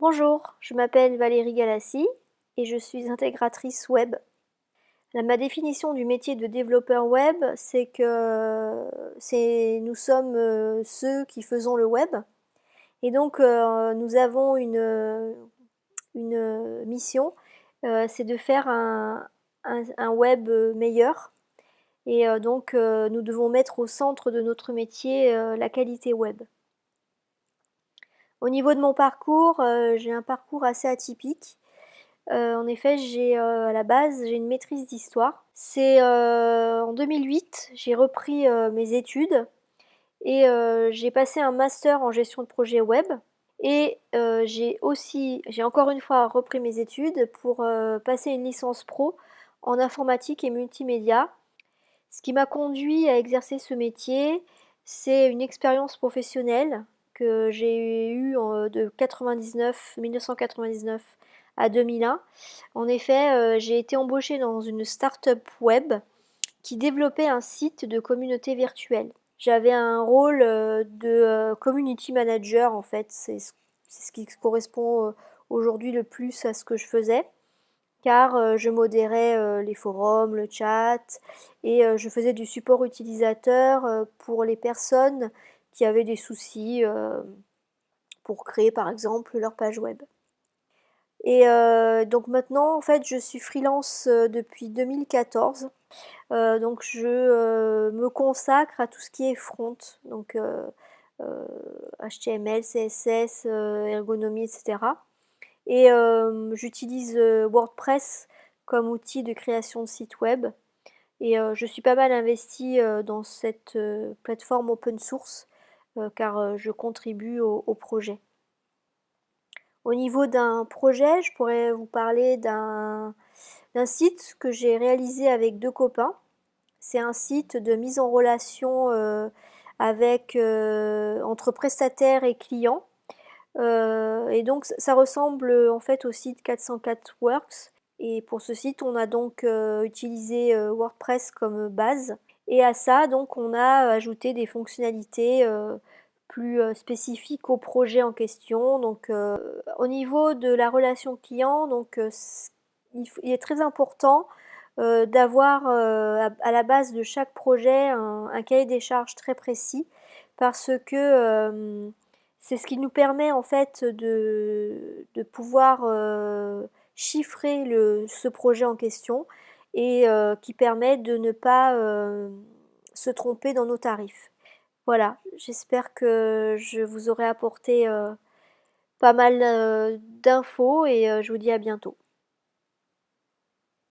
Bonjour, je m'appelle Valérie Galassi et je suis intégratrice web. Ma définition du métier de développeur web, c'est que nous sommes ceux qui faisons le web. Et donc nous avons une mission, c'est de faire un web meilleur. Et donc nous devons mettre au centre de notre métier la qualité web. Au niveau de mon parcours, j'ai un parcours assez atypique. En effet, à la base, j'ai une maîtrise d'histoire. C'est en 2008, j'ai repris mes études et j'ai passé un master en gestion de projet web. Et j'ai encore une fois repris mes études pour passer une licence pro en informatique et multimédia. Ce qui m'a conduit à exercer ce métier, c'est une expérience professionnelle que j'ai eue de 1999 à 2001. En effet, j'ai été embauchée dans une start-up web qui développait un site de communauté virtuelle. J'avais un rôle de community manager en fait, c'est ce qui correspond aujourd'hui le plus à ce que je faisais car je modérais les forums, le chat et je faisais du support utilisateur pour les personnes qui avaient des soucis pour créer par exemple leur page web. Et donc maintenant en fait je suis freelance depuis 2014. Donc je me consacre à tout ce qui est front, donc HTML, CSS, ergonomie, etc. Et j'utilise WordPress comme outil de création de site web. Et je suis pas mal investie dans cette plateforme open source car je contribue au projet. Au niveau d'un projet, je pourrais vous parler d'un site que j'ai réalisé avec deux copains. C'est un site de mise en relation entre prestataires et clients. Et donc ça ressemble en fait au site 404 Works. Et pour ce site, on a donc utilisé WordPress comme base. Et à ça, donc, on a ajouté des fonctionnalités plus spécifiques au projet en question. Donc, au niveau de la relation client, donc, il est très important d'avoir à la base de chaque projet un cahier des charges très précis parce que c'est ce qui nous permet en fait de pouvoir chiffrer ce projet en question et qui permet de ne pas se tromper dans nos tarifs. Voilà, j'espère que je vous aurai apporté pas mal d'infos et je vous dis à bientôt.